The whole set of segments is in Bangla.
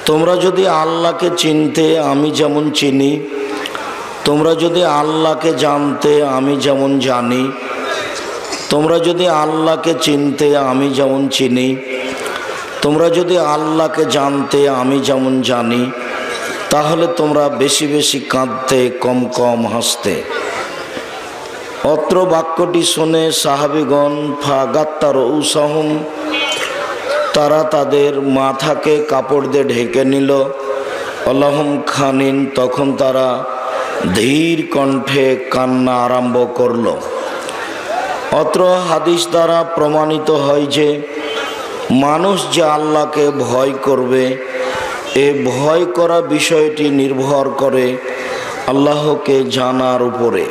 তোমরা যদি আল্লাহকে চিনতে আমি যেমন চিনি, তোমরা যদি আল্লাহকে জানতে আমি যেমন জানি, তোমরা যদি আল্লাহকে চিনতে আমি যেমন চিনি, তোমরা যদি আল্লাহকে জানতে আমি যেমন জানি, তাহলে তোমরা বেশি বেশি কাঁদতে, কম কম হাসতে। অত্র বাক্যটি শুনে সাহাবীগণ ফাগাত্তার উসাহুম, তারা তাদের মাথাকে কাপড় দিয়ে ঢেকে নিল। আল্লাহুম খানিন, তখন তারা ধীর কণ্ঠে কান্না আরম্ভ করল। অত্র হাদিস দ্বারা প্রমাণিত হয় যে মানুষ যে আল্লাহকে ভয় করবে, এ ভয় করা বিষয়টি নির্ভর করে আল্লাহকে জানার উপরে।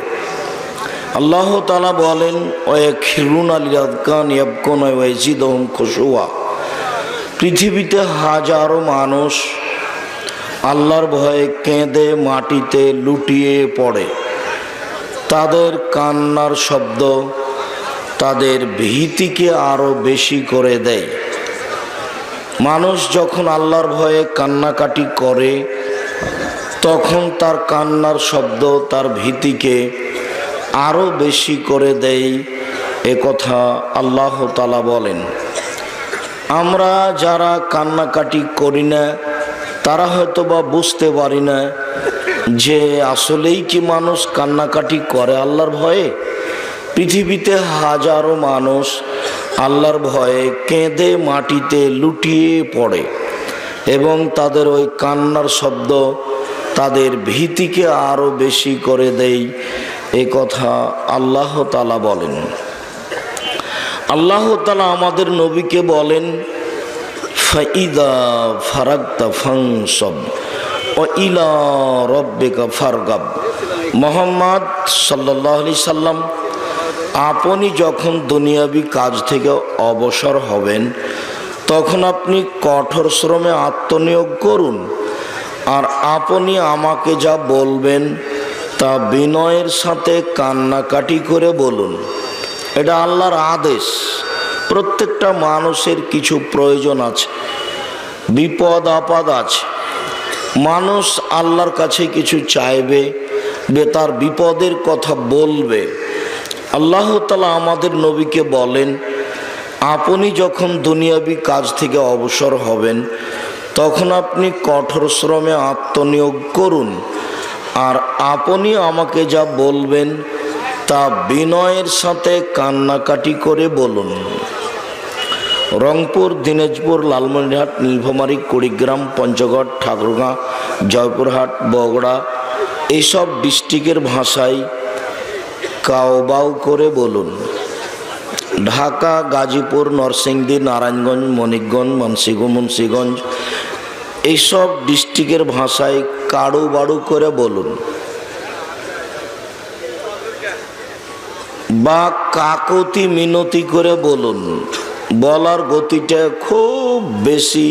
আল্লাহ তাআলা বলেন, ওয়াখিরুনা লিল-আযকান ইয়াবকুনা ওয়া ইয়াজিদুহুম খুশুয়া। পৃথিবীতে হাজারো মানুষ আল্লাহর ভয়ে কেঁদে মাটিতে লুটিয়ে পড়ে। তাদের কান্নার শব্দ তাদের ভীতিকে আরো বেশি করে দেয়। মানুষ যখন আল্লাহর ভয়ে কান্নাকাটি করে, তখন তার কান্নার শব্দ তার ভীতিকে আরো বেশি করে দেয়। এ কথা আল্লাহ তাআলা বলেন। আমরা যারা কান্নাকাটি করি না, তারা হয়তো বা বুঝতে পারি না যে আসলেই কি মানুষ কান্নাকাটি করে আল্লাহর ভয়ে। পৃথিবীতে হাজারো মানুষ আল্লাহর ভয়ে কেঁদে মাটিতে লুটিয়ে পড়ে এবং তাদের ওই কান্নার শব্দ তাদের ভীতিকে আরো বেশি করে দেয়। এ কথা আল্লাহ তাআলা বলেন। আল্লাহ তাআলা আমাদের নবীকে বলেন, ফাইদা ফারাগতা ফানসব ওয়া ইলা রাব্বিকা ফারগাব। মুহাম্মদ সাল্লাল্লাহু আলাইহি সাল্লাম, আপনি যখন দুনিয়াবি কাজ থেকে অবসর হবেন, তখন আপনি কঠোর শ্রমে আত্মনিয়োগ করুন, আর আপনি আমাকে যা বলবেন তা বিনয়ের সাথে কান্নাকাটি করে বলুন। এটা আল্লাহর আদেশ। প্রত্যেকটা মানুষের কিছু প্রয়োজন আছে, বিপদ আপদ আছে। মানুষ আল্লাহর কাছে কিছু চাইবে, তার বিপদের কথা বলবে। আল্লাহ তাআলা আমাদের নবীকে বলেন, আপনি যখন দুনিয়াবি কাজ থেকে অবসর হবেন, তখন আপনি কঠোর শ্রমে আত্মনিয়োগ করুন, আর আপনি আমাকে যা বলবেন তা বিনয়ের সাথে কান্নাকাটি করে বলুন। রংপুর, দিনাজপুর, লালমনিরহাট, নীলফামারী, কুড়িগ্রাম, পঞ্চগড়, ঠাকুরগাঁ, জয়পুরহাট, বগুড়া এইসব ডিস্ট্রিক্টের ভাষায় কাউবাউ করে বলুন। ঢাকা, গাজীপুর, নরসিংদী, নারায়ণগঞ্জ, মানিকগঞ্জ, মুন্সিগঞ্জ এইসব ডিস্ট্রিক্টের ভাষায় কাড়ু বাড়ু করে বলুন, বা কাকতি মিনতি করে বলুন। বলার গতিটা খুব বেশি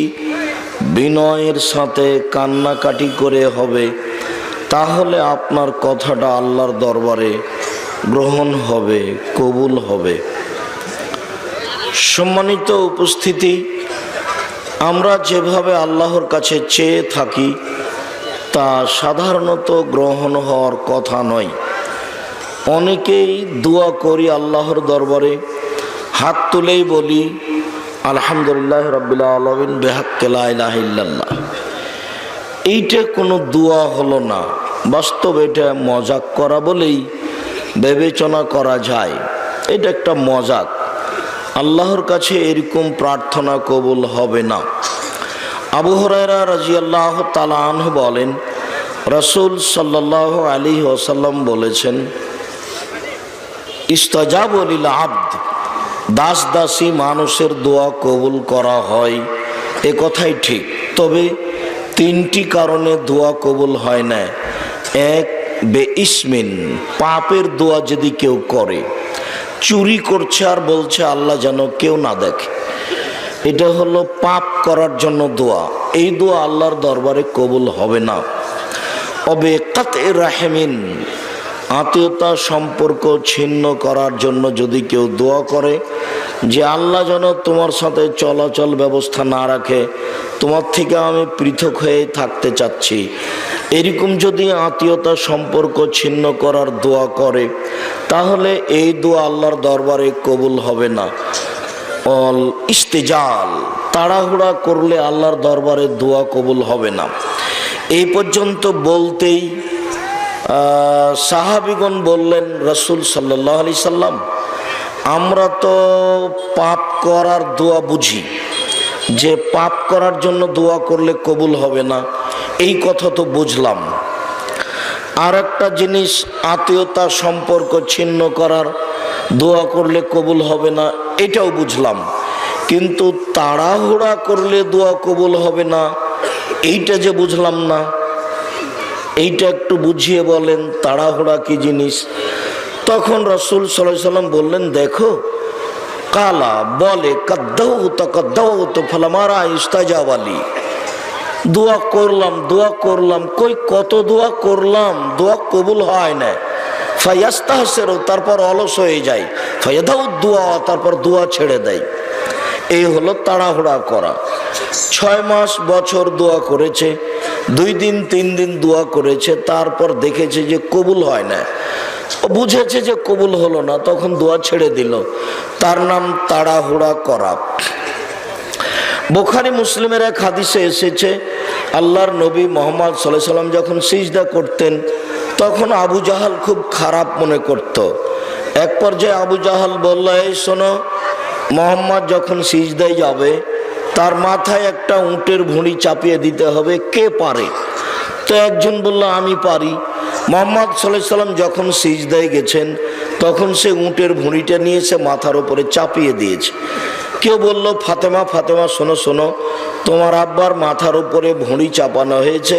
বিনয়ের সাথে কান্নাকাটি করে হবে, তাহলে আপনার কথাটা আল্লাহর দরবারে গ্রহণ হবে, কবুল হবে। সম্মানিত উপস্থিতি, আমরা যেভাবে আল্লাহর কাছে চেয়ে থাকি তা সাধারণত গ্রহণ হওয়ার কথা নয়। অনেকেই দোয়া করি আল্লাহর দরবারে, হাত তুলেই বলি আলহামদুলিল্লাহ রাব্বিল আলামিন বিহাক্কি লা ইলাহা ইল্লাল্লাহ। এইটা কোনো দোয়া হলো না। বাস্তব এটা মজাক করা বলেই বিবেচনা করা যায়। এটা একটা মজাক। আল্লাহর কাছে এরকম প্রার্থনা কবুল হবে না। আবু হুরায়রা রাদিয়াল্লাহু তাআলা আনহু বলেন, রাসূল সাল্লাল্লাহু আলাইহি ওয়াসাল্লাম বলেছেন, ইস্তাজাবু লিল আবদ, দাস দাসী মানুষের দোয়া কবুল করা হয়। এ কথাই ঠিক। তবে তিনটি কারণে দোয়া কবুল হয় না। এক, বেইসমিন, পাপের দোয়া যদি কেউ করে, চুরি করছে আর বলছে আল্লাহ যেন কেউ না দেখে, এটা হলো পাপ করার জন্য দোয়া। এই দোয়া আল্লাহর দরবারে কবুল হবে না। অবে কাতে রাহেমিন, আত্মীয়তা সম্পর্ক ছিন্ন করার জন্য যদি কেউ দোয়া করে, যে আল্লাহ যেন তোমার সাথে চলাচল ব্যবস্থা না রাখে, তোমার থেকে আমি পৃথক হয়ে থাকতে চাচ্ছি। এরকম যদি আত্মীয়তা সম্পর্ক ছিন্ন করার দোয়া করে, তাহলে এই দোয়া আল্লাহর দরবারে কবুল হবে না। অল ইস্তেজাল, তাড়াহুড়া করলে আল্লাহর দরবারে দোয়া কবুল হবে না। এই পর্যন্ত বলতেই সাহাবীগণ বললেন, রাসূল সাল্লাল্লাহু আলাইহি সাল্লাম, আমরা তো পাপ করার দোয়া বুঝি, যে পাপ করার জন্য দোয়া করলে কবুল হবে না, এই কথা তো বুঝলাম। আর একটা জিনিস, আত্মীয়তা সম্পর্ক ছিন্ন করার দোয়া করলে কবুল হবে না, এটাও বুঝলাম। কিন্তু তাড়াহুড়া করলে দোয়া কবুল হবে না, এইটা যে বুঝলাম না, এইটা একটু বুঝিয়ে বলেন, তাড়াহুড়া কি জিনিস? তখন রাসূল সাল্লাল্লাহু আলাইহি সাল্লাম বললেন, দেখো, কালা বলে কাদ্দাউতু ফালামারা ইস্তাজাবালি, দোয়া করলাম, কই কত দোয়া করলাম, দোয়া কবুল হয় না। ফায়াস্তাহসিরু, তারপর অলস হয়ে যায়। ফায়াদাউ দোয়া, তারপর দোয়া ছেড়ে দেয়। এই হলো তাড়াহুড়া করা। 6 মাস বছর দোয়া করেছে, 2 দিন 3 দিন দোয়া করেছে, তারপর দেখেছে যে কবুল হয় না, বুঝেছে যে কবুল হলো না, তখন দোয়া ছেড়ে দিল। তার নাম তাড়াহুড়া করা। বুখারী মুসলিমের এক হাদিসে এসেছে, আল্লাহর নবী মুহাম্মদ সাল্লাল্লাহু আলাইহি সাল্লাম যখন সিজদা করতেন, তখন আবু জাহাল খুব খারাপ মনে করত। এক পর্যায়ে আবু জাহাল বলল, এই শোনো, মুহাম্মদ যখন সিজদায় যাবে, তার মাথায় একটা উটের ভুঁড়ি চাপিয়ে দিতে হবে, কে পারে? তো একজন বলল, আমি পারি। মুহাম্মদ সাল্লাল্লাহু আলাইহি সাল্লাম যখন সিজদায় গেছেন, তখন সে উটের ভুঁড়িটা নিয়ে সে মাথার উপরে চাপিয়ে দিয়েছে। কেউ বলল, ফাতেমা শোনো, তোমার আব্বার মাথার উপরে ভুঁড়ি চাপানো হয়েছে,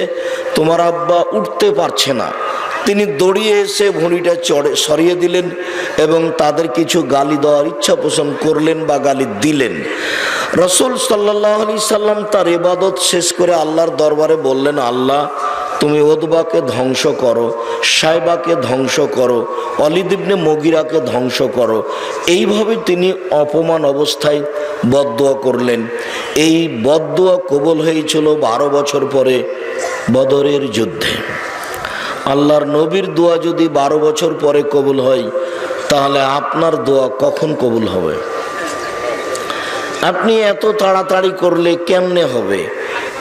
তোমার আব্বা উঠতে পারছে না। তিনি দৌড়িয়ে এসে ভুঁড়িটা সরিয়ে দিলেন এবং তাদের কিছু গালি দেওয়ার ইচ্ছা পোষণ করলেন বা গালি দিলেন। রাসূল সাল্লাল্লাহু আলাইহি সাল্লাম তার ইবাদত শেষ করে আল্লাহর দরবারে বললেন, আল্লাহ, তুমি উতবাকে ধ্বংস করো, সাইবাকে ধ্বংস করো, ওয়ালিদ ইবনে মুগিরাকে ধ্বংস করো। এইভাবে তিনি অপমান অবস্থায় বদদুয়া করলেন। এই বদদুয়া কবুল হয়েছিল 12 বছর পরে বদরের যুদ্ধে। আল্লাহর নবীর দোয়া যদি 12 বছর পরে কবুল হয়, তাহলে আপনার দোয়া কখন কবুল হবে? আপনি এত তাড়াতাড়ি করলে কেমনে হবে?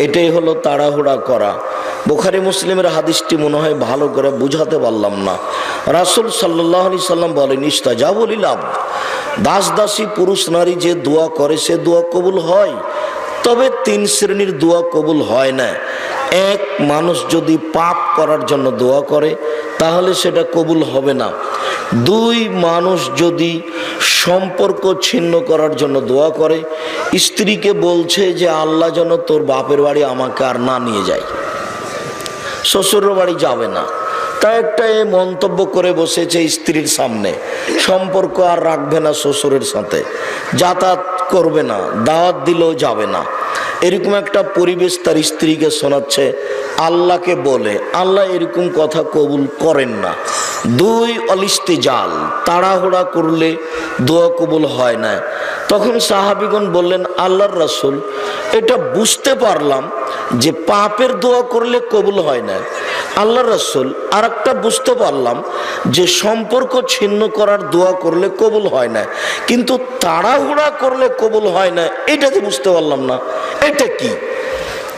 এটাই হলো তাড়াহুড়া করা। বুখারী মুসলিমের হাদিসটি মনে হয় ভালো করে বুঝাতে পারলাম না। রাসূল সাল্লাল্লাহু আলাইহি সাল্লাম বলেন, ইস্তাজাবু লিল আবদ, দাস দাসী পুরুষ নারী যে দোয়া করে সে দোয়া কবুল হয়। তবে 3 শ্রেণীর দোয়া কবুল হয় না। এক, মানুষ যদি পাপ করার জন্য দোয়া করে, তাহলে সেটা কবুল হবে না। 2, মানুষ যদি সম্পর্ক ছিন্ন করার জন্য দোয়া করে, স্ত্রীকে বলছে যে আল্লাহ যেন তোর বাপের বাড়ি আমাকে আর না নিয়ে যায়, শ্বশুরের বাড়ি যাবে না, তা একটা মন্তব্য করে বসেছে স্ত্রীর সামনে, সম্পর্ক আর রাখবে না শ্বশুরের সাথে, যাতায়াত করবে না, দাওয়াত দিলেও যাবে না। এরকম একটা পরিবেশ তার স্ত্রীকে শোনাচ্ছে, আল্লাহকে বলে। আল্লাহ এরকম কথা কবুল করেন না। 2, অলিস্তেজাল, তাড়াহুড়া করলে দোয়া কবুল হয় না। তখন সাহাবীগণ বললেন, আল্লাহর রাসূল, এটা বুঝতে পারলাম যে পাপের দোয়া করলে কবুল হয় না। আল্লাহর রাসূল, আর একটা বুঝতে পারলাম যে সম্পর্ক ছিন্ন করার দোয়া করলে কবুল হয় না, কিন্তু তাড়াহুড়া করলে কবুল হয় না, এটা তো বুঝতে পারলাম না, এটা কি?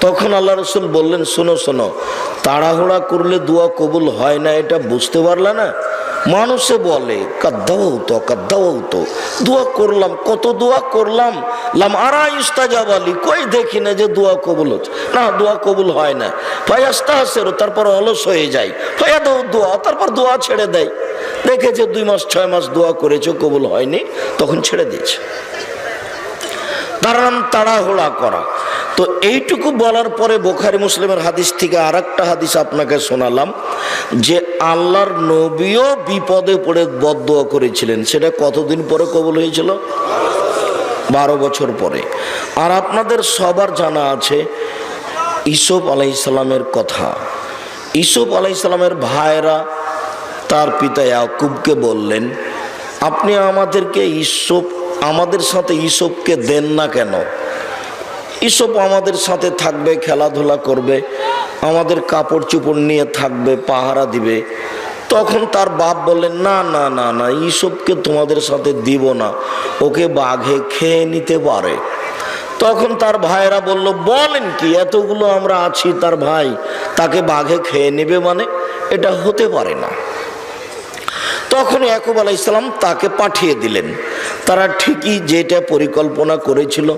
তখন আল্লাহ রাসূল বললেন, শোনো, তাড়াহুড়া করলে দোয়া কবুল হয় না, এটা বুঝতে পারলে না? মানুষে বলে কাদ্দাউতু, দোয়া করলাম, কত দোয়া করলাম, লাম আরা ইস্তাজাবালি, কই দেখি না যে দোয়া কবুল হচ্ছে, না দোয়া কবুল হয় না। ফায়াস্তাহসিরু, তারপর অলস হয়ে যায়। ফায়াদাউ দোয়া, তারপর দোয়া ছেড়ে দেয়। দেখেছে 2 মাস 6 মাস দোয়া করেছে, কবুল হয়নি, তখন ছেড়ে দিয়েছে। তার নাম তাড়াহুড়া করা। তো এইটুকু বলার পরে বুখারী মুসলিমের হাদিস থেকে আর একটা হাদিস আপনাকে শোনালাম, যে আল্লাহর নবীও বিপদে পড়ে বদদুয়া করেছিলেন। সেটা কতদিন পরে কবুল হয়েছিল? 12 বছর পরে। আর আপনাদের সবার জানা আছে ইউসুফ আলাইহিস সালামের কথা। ইউসুফ আলাইহিস সালামের ভাইরা তার পিতা ইয়াকুবকে বললেন, আপনি আমাদেরকে ইউসুফ আমাদের সাথে ইসবকে দেন না কেন? ইসব আমাদের সাথে থাকবে, খেলাধুলা করবে, আমাদের কাপড় চোপড় নিয়ে থাকবে, পাহারা দিবে। তখন তার বাপ বললেন, না না না না, ইসবকে তোমাদের সাথে দিব না, ওকে বাঘে খেয়ে নিতে পারে। তখন তার ভাইরা বলল, বলেন কি, এতগুলো আমরা আছি তার ভাই, তাকে বাঘে খেয়ে নেবে মানে? এটা হতে পারে না। তখন ইয়াকুব আলাইহিস সালাম তাকে পাঠিয়ে দিলেন। তারা ঠিকই যেটা পরিকল্পনা করেছিল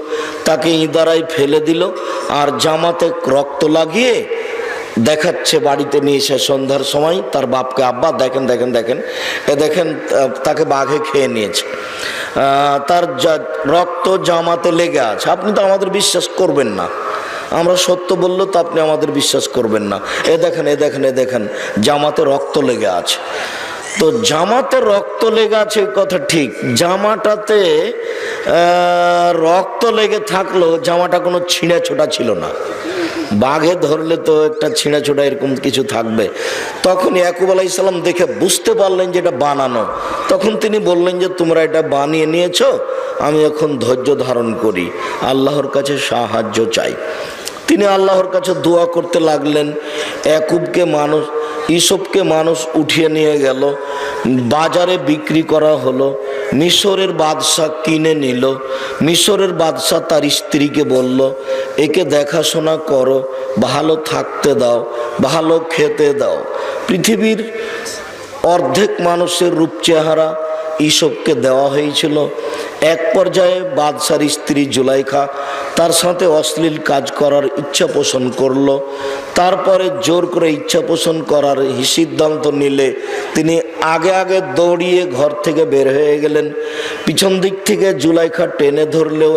তাকে ইদারায় ফেলে দিল, আর জামাতে রক্ত লাগিয়ে দেখাচ্ছে বাড়িতে নিয়ে এসে সন্ধ্যার সময় তার বাপকে, আব্বা দেখেন দেখেন দেখেন, এ দেখেন তাকে বাঘে খেয়ে নিয়েছে, তার রক্ত জামাতে লেগে আছে। আপনি তো আমাদের বিশ্বাস করবেন না, আমরা সত্য বললো তো আপনি আমাদের বিশ্বাস করবেন না। এ দেখেন এ দেখেন এ দেখেন, জামাতে রক্ত লেগে আছে। তো জামাতে রক্ত লেগে আছে কথা ঠিক, জামাটাতে রক্ত লেগে থাকলো, জামাটা কোনো ছিঁড়া ছোটা ছিল না। বাঘে ধরলে তো একটা ছিঁড়া ছোটা এরকম কিছু থাকবে। তখন ইয়াকুব আলাইহিস সালাম দেখে বুঝতে পারলেন যে এটা বানানো। তখন তিনি বললেন যে তোমরা এটা বানিয়ে নিয়েছো, আমি এখন ধৈর্য ধারণ করি, আল্লাহর কাছে সাহায্য চাই। তিনি আল্লাহর কাছে দোয়া করতে লাগলেন। ইসবকে মানুষ উঠিয়ে নিয়ে গেল, বাজারে বিক্রি করা হলো। মিশরের বাদশাহ কিনে নিল। মিশরের বাদশাহ তার স্ত্রীকে বলল, একে দেখাশোনা করো, ভালো থাকতে দাও, ভালো খেতে দাও। পৃথিবীর অর্ধেক মানুষের রূপ চেহারা ইসবকে দেওয়া হয়েছিল। এক পর্যায়ে বাদশার স্ত্রী জুলাইখা তার সাথে অশ্লীল কাজ করার ইচ্ছা পোষণ করলো। তারপরে জোর করে ইচ্ছা পোষণ করার সিদ্ধান্ত নিলে তিনি আগে আগে দৌড়িয়ে ঘর থেকে বের হয়ে গেলেন। পিছন দিক থেকে জুলাইখা টেনে ধরলেও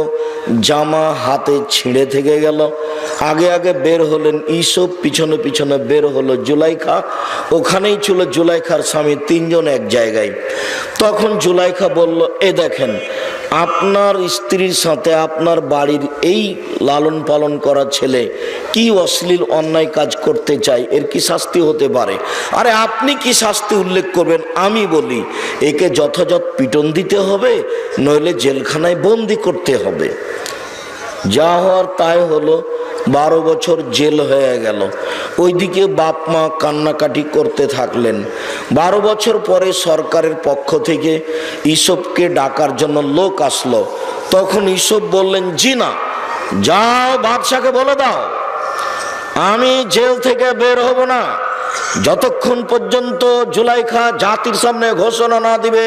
জামা হাতে ছিঁড়ে থেকে গেল। আগে আগে বের হলেন ইসব, পিছনে পিছনে বের হলো জুলাইখা। ওখানেই ছিল জুলাইখার স্বামী, তিনজন এক জায়গায়। তখন জুলাইখা বলল, এ দেখেন আপনার স্ত্রীর সাথে আপনার বাড়ির এই লালন পালন করা ছেলে কি অশ্লীল অন্যায় কাজ করতে চায়, এর কি শাস্তি হতে পারে? আরে আপনি কি শাস্তি উল্লেখ করবেন? আমি বলি একে যথাযথ পিটন দিতে হবে, নইলে জেলখানায় বন্দি করতে হবে। যা হওয়ার তাই হলো, 12 বছর জেল হয়ে গেল। ওইদিকে বাপ মা কান্নাকাটি করতে থাকলেন। 12 বছর পরে সরকারের পক্ষ থেকে ইসবকে ডাকার জন্য লোক আসলো। তখন ইসব বললেন, জি না, যাও বাদশাকে বলে দাও আমি জেল থেকে বের হব না যতক্ষণ পর্যন্ত জুলাইখা জাতির সামনে ঘোষণা না দিবে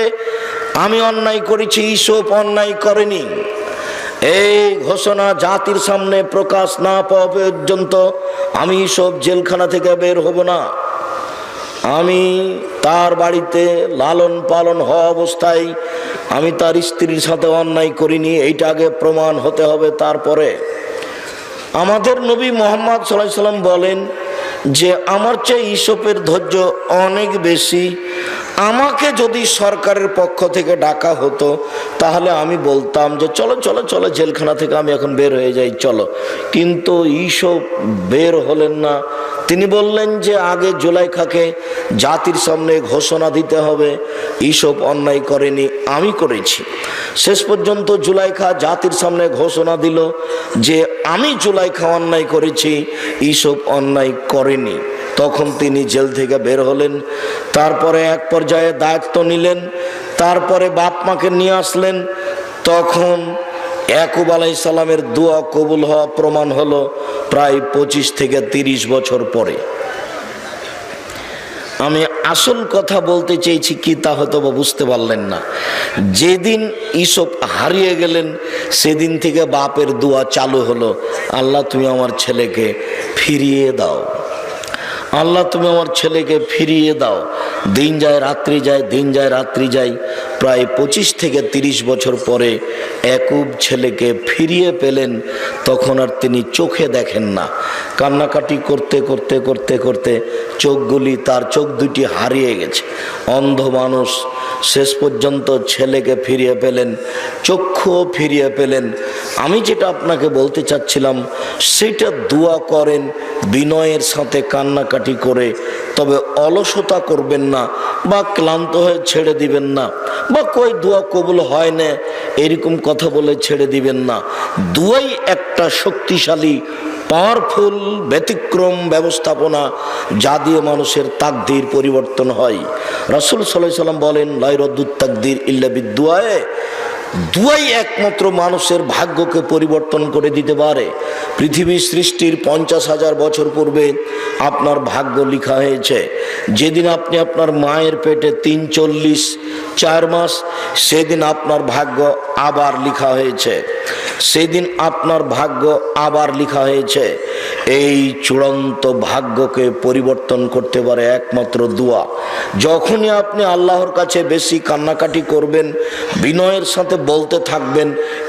আমি অন্যায় করেছি, ইসব অন্যায় করেনি। এই ঘোষণা জাতির সামনে প্রকাশ না পাওয়া পর্যন্ত আমি সব জেলখানা থেকে বের হব না। আমি তার বাড়িতে লালন পালন হওয়া অবস্থায় আমি তার স্ত্রীর সাথে অন্যায় করিনি, এইটা আগে প্রমাণ হতে হবে। তারপরে আমাদের নবী মুহাম্মদ সাল্লাল্লাহু আলাইহি সাল্লাম বলেন যে আমার চেয়ে ইসবের ধৈর্য অনেক বেশি। আমাকে যদি সরকারের পক্ষ থেকে ডাকা হতো তাহলে আমি বলতাম যে চলো চলো চলো জেলখানা থেকে আমি এখন বের হয়ে যাই, চলো। কিন্তু ইসব বের হলেন না। তিনি বললেন যে আগে জুলাইখাকে জাতির সামনে ঘোষণা দিতে হবে ইসব অন্যায় করেনি, আমি করেছি। শেষ পর্যন্ত জুলাইখা জাতির সামনে ঘোষণা দিল যে আমি জুলাইখা অন্যায় করেছি, ইসব অন্যায় করেনি। তখন তিনি জেল থেকে বের হলেন। তারপরে এক পর্যায়ে দায়িত্ব নিলেন। তারপরে বাপ মাকে নিয়ে আসলেন। তখন ইয়াকুব আলাইহিস সালামের দোয়া কবুল হওয়া প্রমাণ হলো প্রায় 25 থেকে 30 বছর পরে। আমি আসল কথা বলতে চেয়েছি কি তা হয়তো বুঝতে পারলেন না। যেদিন ইসব হারিয়ে গেলেন সেদিন থেকে বাপের দোয়া চালু হলো, আল্লাহ তুমি আমার ছেলেকে ফিরিয়ে দাও, আল্লাহ তুমি আমার ছেলেকে ফিরিয়ে দাও। দিন যায় রাত্রি যায়, দিন যায় রাত্রি যায়। প্রায় 25 থেকে 30 বছর পরে ইয়াকুব ছেলেকে ফিরিয়ে পেলেন। তখন আর তিনি চোখে দেখেন না। কান্নাকাটি করতে করতে করতে করতে চোখগুলি, তার চোখ দুটি হারিয়ে গেছে। অন্ধ মানুষ। শেষ পর্যন্ত ছেলেকে ফিরিয়ে পেলেন, চক্ষুও ফিরিয়ে পেলেন। আমি যেটা আপনাকে বলতে চাচ্ছিলাম সেটা দোয়া করেন বিনয়ের সাথে, কান্নাকাটি করে, তবে অলসতা করবেন না বা ক্লান্ত হয়ে ছেড়ে দিবেন না বা কই দোয়া কবুল হয় না এরকম কথা বলে ছেড়ে দিবেন না। দোয়াই একটা শক্তিশালী পাওয়ারফুল ব্যতিক্রম ব্যবস্থাপনা, যা দিয়ে মানুষের তাকদীর পরিবর্তন হয়। রাসূল সাল্লাল্লাহু আলাইহি সাল্লাম বলেন, লা ইরাদ্দুত তাকদীর ইল্লা বিদুআয়ে, দুয়াই একমাত্র মানুষের ভাগ্যকে পরিবর্তন করে দিতে পারে। পৃথিবীর সৃষ্টির 50,000 বছর পূর্বে আপনার ভাগ্য লেখা হয়েছে। যেদিন আপনি আপনার মায়ের পেটে 4 মাস, সেদিন আপনার ভাগ্য আবার লেখা হয়েছে, সেদিন আপনার ভাগ্য আবার লেখা হয়েছে। এই চূড়ান্ত ভাগ্যকে পরিবর্তন করতে পারে একমাত্র দোয়া। যখনই আপনি আল্লাহর কাছে বেশি কান্নাকাটি করবেন, বিনয়ের সাথে বলতে থাকবেন,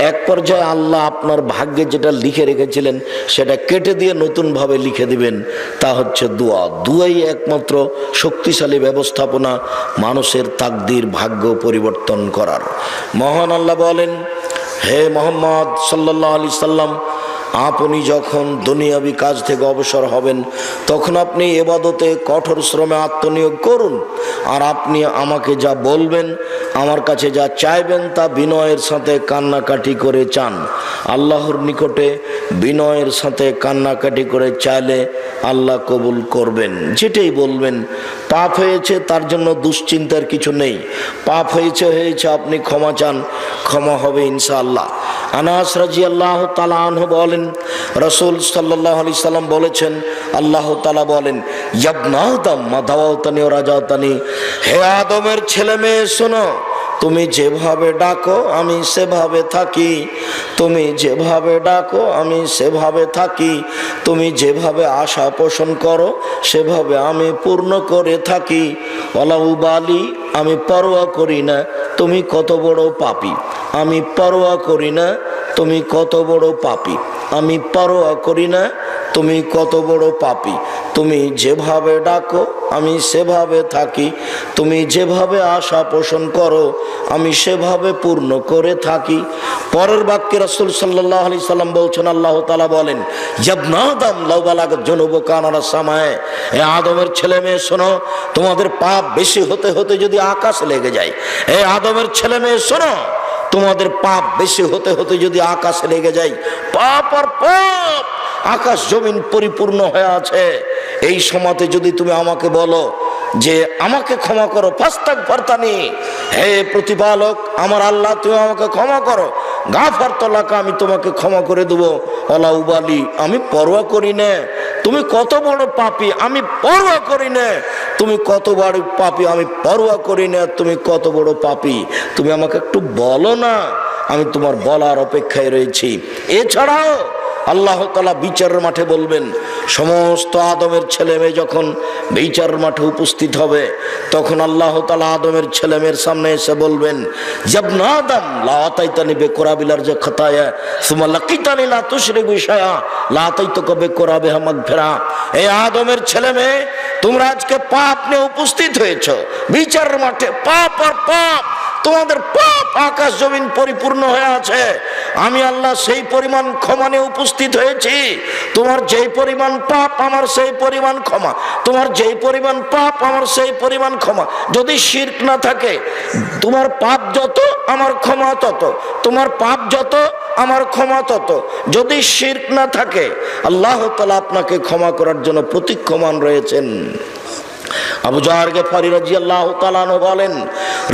এক পর্যায়ে আল্লাহ আপনার ভাগ্যে যেটা লিখে রেখেছিলেন সেটা কেটে দিয়ে নতুনভাবে লিখে দিবেন। তা হচ্ছে দোয়া। দোয়াই একমাত্র শক্তিশালী ব্যবস্থাপনা মানুষের তাকদীর ভাগ্য পরিবর্তন করার। মহান আল্লাহ বলেন, হে মোহাম্মদ সাল্লাল্লাহু আলাইহি সাল্লাম, আপনি যখন দুনিয়াবি কাজ থেকে অবসর হবেন তখন আপনি ইবাদতে কঠোর শ্রমে আত্মনিয়োগ করুন। আর আপনি আমাকে যা বলবেন, আমার কাছে যা চাইবেন তা বিনয়ের সাথে কান্নাকাটি করে চান। আল্লাহর নিকটে বিনয়ের সাথে কান্নাকাটি করে চাইলে আল্লাহ কবুল করবেন। যেটাই বলবেন, পাপ হয়েছে তার জন্য দুশ্চিন্তার কিছু নেই। পাপ হয়েছে, আপনি ক্ষমা চান, ক্ষমা হবে ইনশাআল্লাহ। আনাস রাদিয়াল্লাহু তাআলা আনহু বলেন, রাসূল সাল্লাল্লাহু আলাইহি সাল্লাম বলেছেন, আল্লাহ তাআলা বলেন, ইবনা আদম মা দাওয়াতানি ওয়া রাজাতানি, হে আদমের ছেলে মেয়ে শোনো, তুমি যেভাবে ডাকো আমি সেভাবে থাকি, তুমি যেভাবে ডাকো আমি সেভাবে থাকি, তুমি যেভাবে আশা পোষণ করো সেভাবে আমি পূর্ণ করে থাকি। ওয়ালা উবালি, আমি পরোয়া করি না তুমি কত বড় পাপী, আমি পরোয়া করি না তুমি কত বড় পাপী, আমি পরোয়া করি না তুমি কত বড় পাপী। তুমি যেভাবে ডাকো আমি সেভাবে থাকি, তুমি যেভাবে আশা পোষণ করো আমি সেভাবে পূর্ণ করে থাকি। পরের বাক্যে রাসূল সাল্লাল্লাহু আলাইহি সাল্লাম বলছেন, আল্লাহ তাআলা বলেন, ইবনা আদম লাউ বালাগাত যুনুবুকা আনারা সামায়ে, হে আদমের ছেলে মেয়ে শোনো, তোমাদের পাপ বেশি হতে হতে যদি আকাশ লেগে যায়, হে আদমের ছেলে মেয়ে শোনো, তোমাদের পাপ বেশি হতে হতে যদি আকাশে লেগে যায়, পাপ আর পাপ আকাশ জমিন পরিপূর্ণ হয়ে আছে, এই সময়তে যদি তুমি আমাকে বলো যে আমাকে ক্ষমা করো, ফাস্তাগফিরতানি, হে প্রতিপালক আমার আল্লাহ তুমি আমাকে ক্ষমা করো, গাফারতু লাকা, আমি তোমাকে ক্ষমা করে দেবো। ওয়ালা উবালি, আমি পরোয়া করি না তুমি কত বড় পাপী, আমি পরোয়া করি না তুমি কত বড় পাপী, আমি পরোয়া করি না তুমি কত বড় পাপী, তুমি আমাকে একটু বলো না, আমি তোমার বলার অপেক্ষায় রয়েছি। এছাড়াও আল্লাহ তাআলা বিচারের মাঠে বলবেন, সমস্ত আদমের ছেলে মেয়ে যখন বিচারের মাঠে উপস্থিত হবে তখন আল্লাহ তাআলা আদমের ছেলে মেয়ের সামনে এসে বলবেন, ইবনা আদম লা আতাইতানি বিকুরাবিলার যে খাতায়া সুম্মা লাকিতানি লা তুশরিকু শাইআ লা আতাইতুকা বিকুরাবিহা মাগফিরা। এই আদমের ছেলে মেয়ে, তোমরা আজকে পাপ নিয়ে উপস্থিত হয়েছো বিচারের মাঠে, পাপ আর পাপ, তোমাদের পাপ আকাশ জমিন পরিপূর্ণ হয়ে আছে, আমি আল্লাহ সেই পরিমাণ ক্ষমা নিয়ে উপস্থিত হয়েছি। তোমার যেই পরিমাণ পাপ আমার সেই পরিমাণ ক্ষমা, তোমার যেই পরিমাণ পাপ আমার সেই পরিমাণ ক্ষমা। যদি শিরক না থাকে, তোমার পাপ যত আমার ক্ষমা তত, তোমার পাপ যত আমার ক্ষমা তত। যদি শিরক না থাকে, আল্লাহ তাআলা আপনাকে ক্ষমা করার জন্য প্রতীক্ষমান রয়েছেন। আবু যার গফারি রাদিয়াল্লাহু তাআলা আনহু বলেন,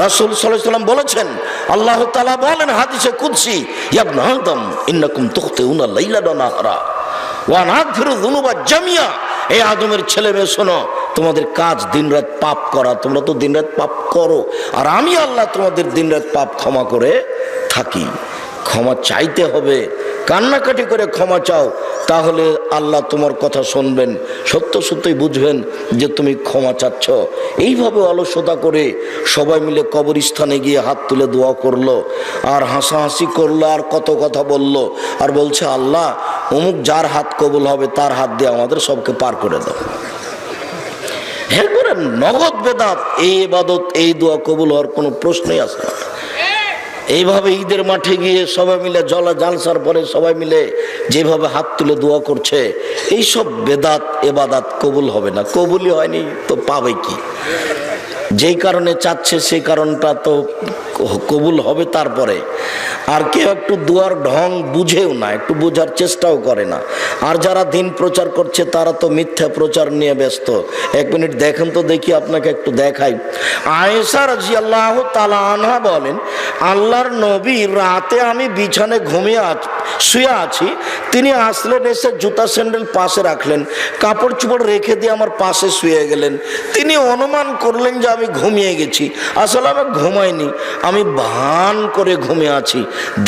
রাসূল সাল্লাল্লাহু আলাইহি ওয়াসাল্লাম বলেছেন, আল্লাহ তাআলা বলেন হাদিসে কুদসি, ইয়া ইবনা আদম ইন্নাকুম তুখতিউনা লাইলান ওয়া নাহারা ওয়া নাগফিরু যুনুবা জামিয়া। এই আদমের ছেলে মেয়ে শোনো, তোমাদের কাজ দিনরাত পাপ করা, তোমরা তো দিনরাত পাপ করো, আর আমি আল্লাহ তোমাদের দিনরাত পাপ ক্ষমা করে থাকি। ক্ষমা চাইতে হবে, কান্নাকাটি করে ক্ষমা চাও, তাহলে আল্লাহ তোমার কথা শুনবেন, সত্য সত্যই বুঝবেন যে তুমি ক্ষমা চাচ্ছ। এইভাবে অলসতা করে সবাই মিলে কবরস্থানে গিয়ে হাত তুলে দোয়া করলো আর হাসাহাসি করলো আর কত কথা বলল, আর বলছে আল্লাহ অমুক যার হাত কবুল হবে তার হাত দিয়ে আমাদের সবকে পার করে দাও। এরপরে নগদ বেদাত, এই ইবাদত এই দোয়া কবুল হওয়ার কোনো প্রশ্নই আসে না। এইভাবে ঈদের মাঠে গিয়ে সবাই মিলে জালসার পরে সবাই মিলে যেভাবে হাত তুলে দোয়া করছে, এইসব বেদাত এবাদাত কবুল হবে না। কবুলই হয়নি তো পাবে কি? যেই কারণে চাচ্ছে সেই কারণটা তো কবুল হবে তারপরে। আর কেউ একটু দোয়ার ঢং বুঝেও না, একটু বোঝার চেষ্টাও করে না। আর যারা দিন প্রচার করছে তারা তো মিথ্যা প্রচার নিয়ে ব্যস্ত। এক মিনিট দেখেন তো দেখি, আপনাকে একটু দেখাই। আয়েশা রাদিয়াল্লাহু তাআলা আনহা বলেন, আল্লাহর নবী রাতে আমি বিছানে শুয়ে আছি, তিনি আসলেন, এসে জুতা স্যান্ডেল পাশে রাখলেন, কাপড় চোপড় রেখে দিয়ে আমার পাশে শুয়ে গেলেন। তিনি অনুমান করলেন যে আমি ঘুমিয়ে গেছি। আসলে আমি ঘুমাইনি, আমি ভান করে ঘুমিয়ে আছি।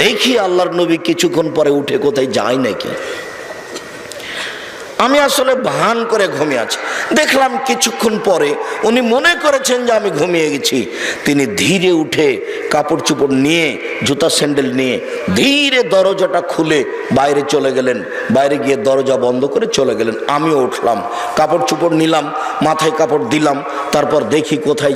দেখি আল্লাহর নবী কিছুক্ষণ পরে উঠে কোথায় যায় নাকি। আমি আসলে ভান করে ঘুমিয়ে আছি। দেখলাম কিছুক্ষণ পরে উনি মনে করেছেন যে আমি ঘুমিয়ে গেছি। তিনি ধীরে উঠে কাপড় চোপড় নিয়ে, জুতা স্যান্ডেল নিয়ে ধীরে দরজাটা খুলে বাইরে চলে গেলেন। বাইরে গিয়ে দরজা বন্ধ করে চলে গেলেন। আমিও উঠলাম, কাপড় চোপড় নিলাম, মাথায় কাপড় দিলাম। তারপর দেখি কোথায়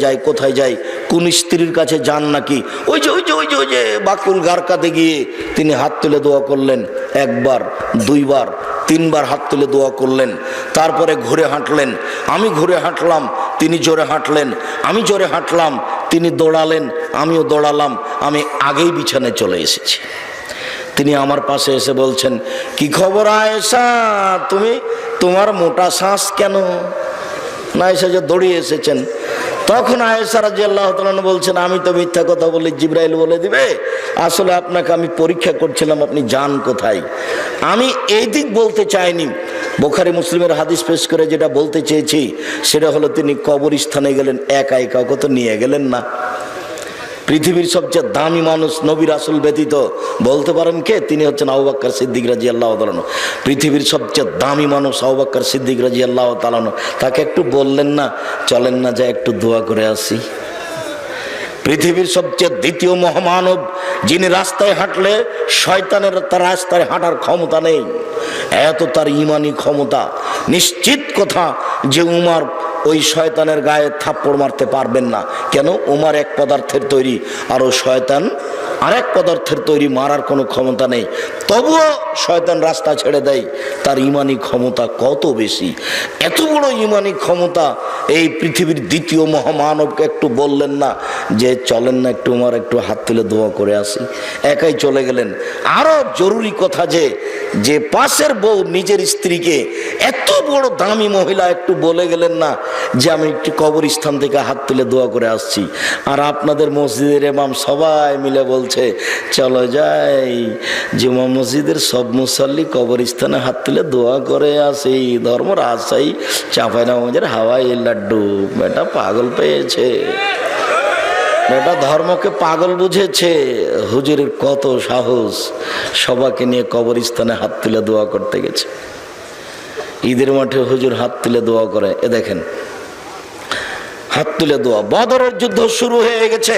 যাই, কোন স্ত্রীর কাছে যান নাকি। ওই যে বাকুল গারকাতে গিয়ে তিনি হাত তুলে দোয়া করলেন, একবার, দুইবার, তিনবার হাত তুলে দোয়া করলেন। তারপরে ঘুরে হাঁটলেন, আমি ঘুরে হাঁটলাম, তিনি জোরে হাঁটলেন, আমি জোরে হাঁটলাম, তিনি দৌড়ালেন, আমিও দৌড়ালাম। আমি আগেই বিছানায় চলে এসেছি। তিনি আমার পাশে এসে বলছেন, কি খবর আয়েশা, তোমার মোটা শ্বাস কেন? না এসে যে দৌড়িয়ে এসেছেন। তখন আয়েশা রাদিয়াল্লাহু তাআলা বলছেন, আমি তো মিথ্যা কথা বলি, জিবরাইল বলে দিবে। আসলে আপনাকে আমি পরীক্ষা করছিলাম, আপনি যান কোথায়। আমি এই দিক বলতে চাইনি। বুখারী মুসলিমের হাদিস পেশ করে যেটা বলতে চেয়েছি সেটা হলো, তিনি কবরস্থানে গেলেন একাই, কাউকে তো নিয়ে গেলেন না। পৃথিবীর সবচেয়ে দামি মানুষ নবী রাসূল ব্যতীত বলতে পারেন কে? তিনি হচ্ছেন আবু বকর সিদ্দিক রাদিয়াল্লাহু তাআলা। পৃথিবীর সবচেয়ে দামি মানুষ আবু বকর সিদ্দিক রাদিয়াল্লাহু তাআলা। তাকে একটু বললেন না, চলেন না যা একটু দোয়া করে আসি। পৃথিবীর সবচেয়ে দ্বিতীয় মহামানব, যিনি রাস্তায় হাঁটলে শয়তানের তার রাস্তায় হাঁটার ক্ষমতা নেই, এত তার ঈমানি ক্ষমতা। নিশ্চিত কথা যে উমর ওই শয়তানের গায়ে থাপ্পড় মারতে পারবেন না। কেন? উমর এক পদার্থের তৈরি, আর ও শয়তান আরেক পদার্থের তৈরি, মারার কোনো ক্ষমতা নেই। তবুও শয়তান রাস্তা ছেড়ে দেয়। তার ঈমানি ক্ষমতা কত বেশি! এত বড় ঈমানি ক্ষমতা এই পৃথিবীর দ্বিতীয় মহামানবকে একটু বললেন না যে চলেন না একটু উমর একটু হাত তুলে দোয়া করে আসি। একাই চলে গেলেন। আরো জরুরি কথা যে পাশের বউ নিজের স্ত্রীকে, এত বড় দামি মহিলা, একটু বলে গেলেন না যে আমি একটু কবরস্থান থেকে হাত তুলে দোয়া করে আসছি। আর আপনাদের মসজিদের ইমাম সবাই মিলে বলছে চলো যাই, জুমা মসজিদের সব মুসল্লি কবরস্থানে হাত তুলে দোয়া করে আসি। ধর্ম রাজশাহী চাঁপাইনবাবগঞ্জের হাওয়াই লাড্ডু, বেটা পাগল পেয়েছে, বেটা ধর্মকে পাগল বুঝেছে। হুজুরের কত সাহস, সবাইকে নিয়ে কবরস্থানে হাত তুলে দোয়া করতে গেছে। ঈদের মাঠে হুজুর হাত তুলে দোয়া করে। এ দেখেন হাত তুলে দোয়া। বদরের যুদ্ধ শুরু হয়ে গেছে।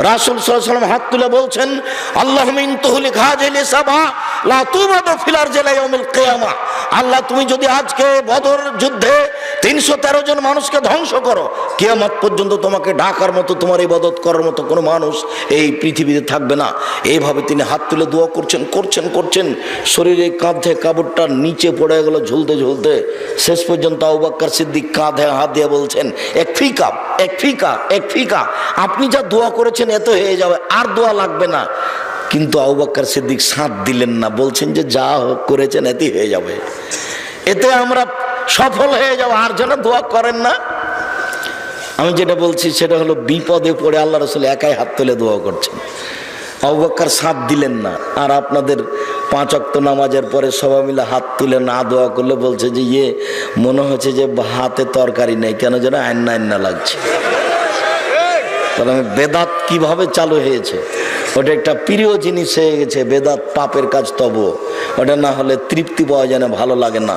রাসূল সাল্লাল্লাহু আলাইহি ওয়াসাল্লাম হাত তুলে বলছেন, আল্লাহুম্মা ইন তুহলিক হাযিহি সাবা লা তুবাদু ফিল আরজি লা ইয়াউমিল কিয়ামা। আল্লাহ তুমি যদি আজকে বদর যুদ্ধে 313 জন মানুষকে ধ্বংস করো, কিয়ামত পর্যন্ত তোমাকে ডাকার মতো, তোমার ইবাদত করার মতো কোনো মানুষ এই পৃথিবীতে থাকবে না। এইভাবে তিনি হাত তুলে দোয়া করছেন। শরীরে কাঁধে কাপড়টা নিচে পড়ে গেল ঝুলতে ঝুলতে। শেষ পর্যন্ত আবু বকর সিদ্দিক কাঁধে হাত দিয়ে বলছেন, এক ফিকা, আপনি যা দোয়া করেছেন এত হয়ে যাবে, আর দোয়া লাগবে না। কিন্তু আবু বকর সিদ্দিক সাথ দিলেন না, বলছেন যে যা হোক করেছেন এতেই হয়ে যাবে, এতে আমরা সফল হয়ে যাব, আর যেন দোয়া করেন না। আমি যেটা বলছি সেটা হলো, বিপদে পড়ে আল্লাহ রাসূল একাই হাত তুলে দোয়া করছেন, আবু বকর সাথ দিলেন না। আর আপনাদের 5 ওয়াক্ত নামাজের পরে সবাই মিলে হাত তুলে না দোয়া করলে বলছে যে মনে হচ্ছে যে হাতে তরকারি নেই, কেন যেন আন্না লাগছে। তাহলে বেদাত কিভাবে চালু হয়েছে? ওটা একটা প্রিয় জিনিস হয়ে গেছে। বেদাত পাপের কাজ, তবু ওটা না হলে তৃপ্তি পাওয়া যায় না, ভালো লাগে না।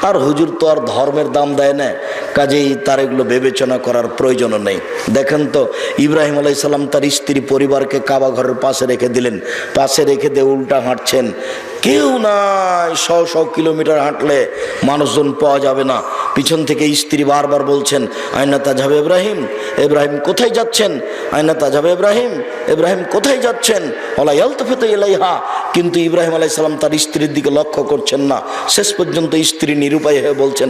আর হুজুর তো আর ধর্মের দাম দেয় না, কাজেই তার এগুলো বিবেচনা করার প্রয়োজনও নেই। দেখেন তো ইব্রাহিম আলাইহিস সালাম তার স্ত্রী পরিবারকে কাবা ঘরের পাশে রেখে দিলেন, পাশে রেখে দিয়ে উল্টা হাঁটছেন। কেউ নাই, 100 কিলোমিটার হাঁটলে মানুষজন পাওয়া যাবে না। পিছন থেকে স্ত্রী বারবার বলছেন, আয়না তাজহাব ইব্রাহিম, ইব্রাহিম কোথায় যাচ্ছেন? আয়না তাজহাব ইব্রাহিম, ইব্রাহিম কোথায় যাচ্ছেন? ওয়ালা ইয়ালতাফিতু ইলাইহা, কিন্তু ইব্রাহিম আলাইহিস সালাম তার স্ত্রীর দিকে লক্ষ্য করছেন না। শেষ পর্যন্ত স্ত্রী নিরুপায় হয়ে বলছেন,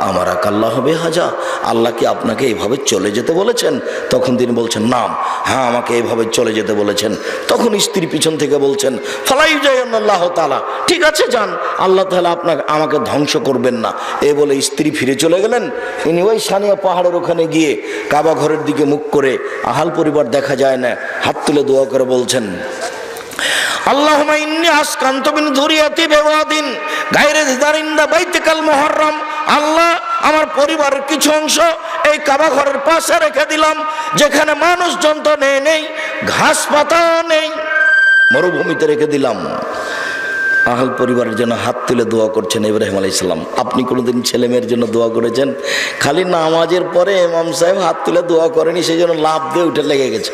আমার আকাল্লাহ হবে হাজা, আল্লাহ কি আপনাকে এইভাবে চলে যেতে বলেছেন? তখন তিনি বলছেন, নাম, হ্যাঁ আমাকে এইভাবে চলে যেতে বলেছেন। তখন স্ত্রী পিছন থেকে বলছেন, ফালাইউজাইয়াল্লাহ তাআলা, ঠিক আছে যান, আল্লাহ তাআলা আপনাকে আমাকে ধ্বংস করবেন না। এই বলে স্ত্রী ফিরে চলে গেলেন। ইনি ওই সানিয়া পাহাড়ের ওখানে গিয়ে কাবা ঘরের দিকে মুখ করে, আহাল পরিবার দেখা যায় না, হাত তুলে দোয়া করে বলছেন, আল্লাহুম্মা ইন্নী আসকানতু মিন যুররিয়াতি বিওয়াদিন গায়রি যি যারিন ইনদা বাইতিকাল মুহাররম, আল্লাহ আমার পরিবারের কিছু অংশ এই কাবা ঘরের পাশে রেখে দিলাম, যেখানে মানুষজন তো নেই, ঘাস পাতা নেই, মরুভূমিতে রেখে দিলাম। আহল পরিবারের জন্য হাত তুলে দোয়া করছেন ইব্রাহিম আলাইহিস সালাম। আপনি কোনোদিন ছেলে মেয়ের জন্য দোয়া করেছেন? খালি নামাজের পরে ইমাম সাহেব হাত তুলে দোয়া করেনি, সেই জন্য লাভ দিয়ে উঠে লেগে গেছে।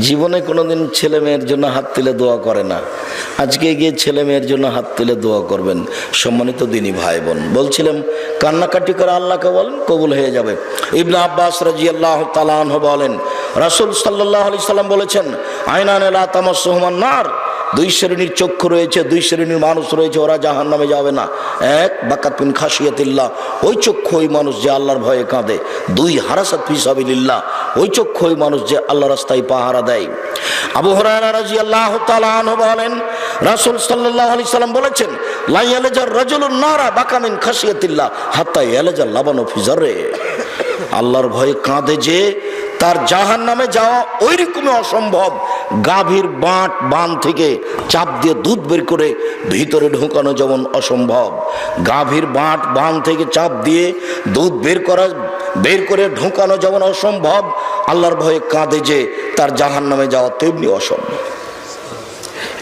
জীবনে কোনোদিন ছেলে মেয়ের জন্য হাত তুলে দোয়া করে না, আজকে গিয়ে ছেলে মেয়ের জন্য হাত তুলে দোয়া করবেন। সম্মানিত দিনী ভাই বোন, বলছিলাম কান্নাকাটি করে আল্লাহকে বলেন, কবুল হয়ে যাবে। ইবনে আব্বাস রাদিয়াল্লাহু তাআলা আনহু বলেন, রাসূল সাল্লাল্লাহু আলাইহি সাল্লাম বলেছেন, আইনানে লা তামাসসুহুমান নার, দুই শ্রেণীর চক্ষু রয়েছে, দুই শ্রেণীর মানুষ রয়েছে, ওরা জাহান্নামে যাবে না। এক, বাকাত মিন খাশিয়াতিল্লাহ, ওই চক্ষু ওই মানুষ যে আল্লাহর ভয়ে কাঁদে। দুই, হারাসাত ফি সাবিলিল্লাহ, ওই চক্ষু ওই মানুষ যে আল্লাহর রাস্তায় পাহারা দেয়। আবু হুরায়রা রাদিয়াল্লাহু তাআলা আনহু বলেন, রাসূল সাল্লাল্লাহু আলাইহি সাল্লাম বলেছেন, লা ইয়ালজার রাজুলুন নারা বাকা মিন খাশিয়াতিল্লাহ হাত্তা ইয়ালজাল লাবানু ফি জাররে, আল্লাহর ভয়ে কাঁদে যে তার জাহান্নামে যাওয়া ওই রকমই অসম্ভব। গাভীর বান থেকে চাপ দিয়ে দুধ বের করে ভিতরে ঢোকানো যেমন অসম্ভব, গাভীর বান থেকে চাপ দিয়ে দুধ বের করে ঢোকানো যেমন অসম্ভব, আল্লাহর ভয়ে কাঁদে যে তার জাহান্নামে যাওয়া তেমনি অসম্ভব।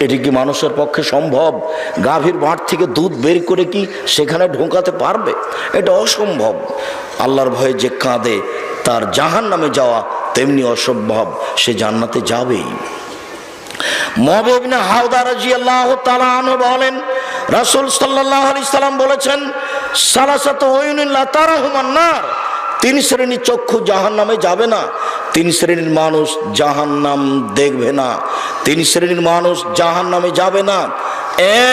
এটি কি মানুষের পক্ষে সম্ভব? গাভীর বাঁট থেকে দুধ বের করে কি সেখানে ঢোকাতে পারবে? এটা অসম্ভব। আল্লাহর ভয়ে যে কাঁদে তার জাহান্নামে যাওয়া তেমনি অসম্ভব, সে জান্নাতে যাবেই। মুআবিয়া ইবনে হাওদা রাদিয়াল্লাহু তাআলা আনহু বলেন, রাসূল সাল্লাল্লাহু আলাইহি সাল্লাম বলেছেন, সালাসাতু আয়ুনিন লা তারাহুমান নার, তিন শ্রেণীর চক্ষু জাহান্নামে যাবে না, তিন শ্রেণীর মানুষ জাহান্নাম দেখবে না, তিন শ্রেণীর মানুষ জাহান্নামে যাবে না।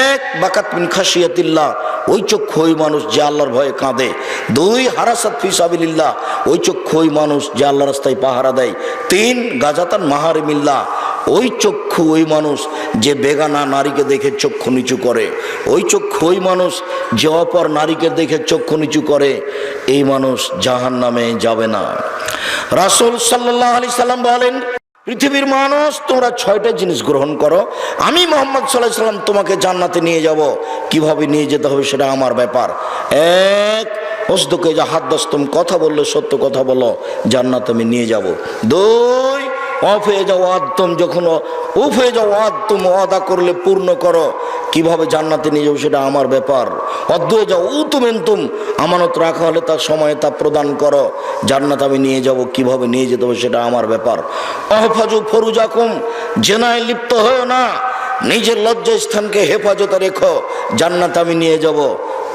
এক, বাকাত মিন খাশিয়াতিল্লাহ, ওই চক্ষু ওই মানুষ যে আল্লাহর ভয়ে কাঁদে। দুই, হারাসাত ফি সাবিলিল্লাহ, ওই চক্ষু ওই মানুষ যে আল্লাহর রাস্তায় পাহারা দেয়। তিন, গাজাতান মাহারিমিল্লাহ, ওই চক্ষু ওই মানুষ যে বেগানা নারীকে দেখে চক্ষু নিচু করে, ওই চক্ষু ওই মানুষ যে অপর নারীকে দেখে চক্ষু নিচু করে, এই মানুষ জাহান্নামে যাবে না। রাসূল সাল্লাল্লাহু আলাইহি সাল্লাম বলেন, পৃথিবীর মানুষ তোমরা 6টা জিনিস গ্রহণ করো, আমি মুহাম্মদ সাল্লাল্লাহু আলাইহি সাল্লাম তোমাকে জান্নাতে নিয়ে যাব। কিভাবে নিয়ে যেতে হবে সেটা আমার ব্যাপার। এক, ওসদুকে যা হাদ্দাসতুম, কথা বললে সত্য কথা বলো, জান্নাতে আমি নিয়ে যাব। দুই, অফ হয়ে যাও আদম, যখন উফ হয়ে যাও আদম, ওয়াদা করলে পূর্ণ করো, কিভাবে জান্নাতে নিয়ে যাবো সেটা আমার ব্যাপার। অদ্য হয়ে যাও উতুমেন্তুম, আমানত রাখা হলে তার সময়ে তা প্রদান করো, জান্নাত আমি নিয়ে যাব, কিভাবে নিয়ে যেতে হবে সেটা আমার ব্যাপার। অহফাজু ফরুজাকুম, জেনায় লিপ্ত হয়েও না, নিজের লজ্জাস্থানকে হেফাজতে রেখো, জান্নাত আমি নিয়ে যাব।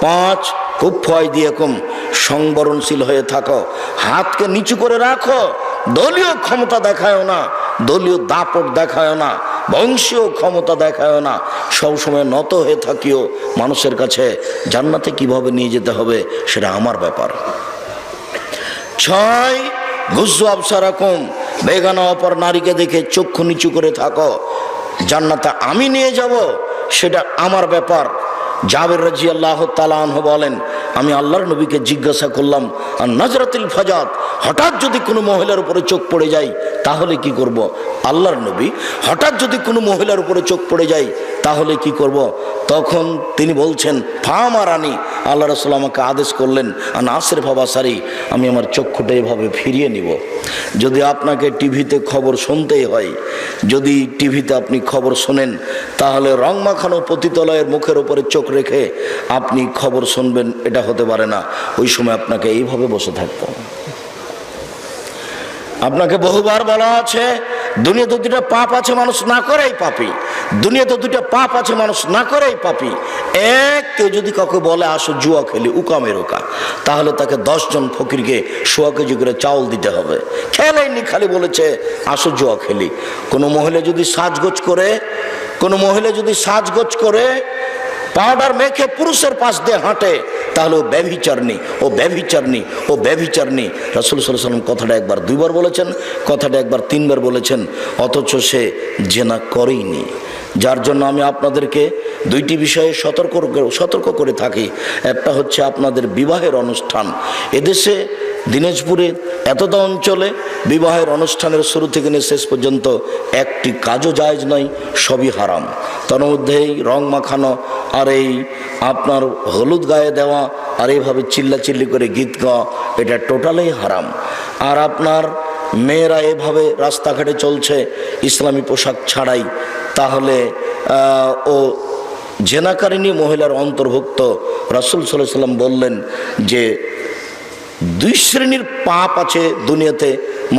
5, কুফয় দিয়েকুম, সংবরণশীল হয়ে থাকো, হাতকে নিচু করে রাখো, দলীয় ক্ষমতা দেখায়ও না, দলীয় দাপট দেখায়ও না, বংশীয় ক্ষমতা দেখায়ও না, সবসময় নত হয়ে থাকিও মানুষের কাছে। জান্নাতে কিভাবে নিয়ে যেতে হবে সেটা আমার ব্যাপার। 6, গুজ্জু আবসারাকুম, বেগানা অপর নারীকে দেখে চক্ষু নিচু করে থাকো, জান্নাতে আমি নিয়ে যাব, সেটা আমার ব্যাপার। জাবের রাদিয়াল্লাহু তাআলা আনহু বলেন, আমি আল্লাহর নবীকে জিজ্ঞাসা করলাম, আর নাজরাতুল ফাজাত, হঠাৎ যদি কোনো মহিলার উপরে চোখ পড়ে যায় তাহলে কি করব? আল্লাহর নবী, হঠাৎ যদি কোনো মহিলার উপরে চোখ পড়ে যায় তাহলে কি করব? তখন তিনি বলছেন, ফামারানি, আল্লাহ রাসূল আমাকে আদেশ করলেন, আন আসরিফা বাসারি, আমি আমার চক্ষুটা এভাবে ফিরিয়ে নিব। যদি আপনাকে টিভিতে খবর শুনতেই হয়, যদি টিভিতে আপনি খবর শোনেন, তাহলে রং মাখানো পতিতালয়ের মুখের উপরে চোখ রেখে আপনি খবর শুনবেন, এটা হতে পারে না। ওই সময় আপনাকে এইভাবে বসে থাকতে হবে। আপনাকে বহুবার বলা আছে, দুনিয়াতে দুটা পাপ আছে, মানুষ না করেই পাপী। দুনিয়াতে দুটা পাপ আছে, মানুষ না করেই পাপী। এক, কেউ যদি কাউকে বলে আসো জুয়া খেলি, উকামের ওকা, তাহলে তাকে 10 জন ফকিরকে 100 কেজি করে চাউল দিতে হবে। খেলেনি, খালি বলেছে আসো জুয়া খেলি। কোনো মহিলা যদি সাজগোজ করে পাউডার মেখে পুরুষের পাশ দিয়ে হাঁটে, তাহলে ও ব্যভিচারণী, রাসূল সাল্লাল্লাহু আলাইহি ওয়াসাল্লাম কথাটা একবার 2 বার বলেছেন, কথাটা একবার 3 বার বলেছেন, অথচ সে জেনা করেইনি। যার জন্য আমি আপনাদেরকে 2টি বিষয়ে সতর্ক করে থাকি। একটা হচ্ছে আপনাদের বিবাহের অনুষ্ঠান। এদেশে দিনাজপুরে এতটা অঞ্চলে বিবাহের অনুষ্ঠানের শুরু থেকে নিয়ে শেষ পর্যন্ত একটি কাজও জায়েজ নয়, সবই হারাম। তার মধ্যেই রং মাখানো, আর এই আপনার হলুদ গায়ে দেওয়া, আর এইভাবে চিল্লাচিল্লি করে গীত গাওয়া, এটা টোটালি হারাম। আর আপনার মেয়েরা এভাবে রাস্তাঘাটে চলছে ইসলামী পোশাক ছাড়াই, তাহলে ও জেনাকারিনী মহিলার অন্তর্ভুক্ত। রাসূল সাল্লাল্লাহু আলাইহি ওয়াসাল্লাম বললেন যে 2 শ্রেণীর পাপ আছে দুনিয়াতে,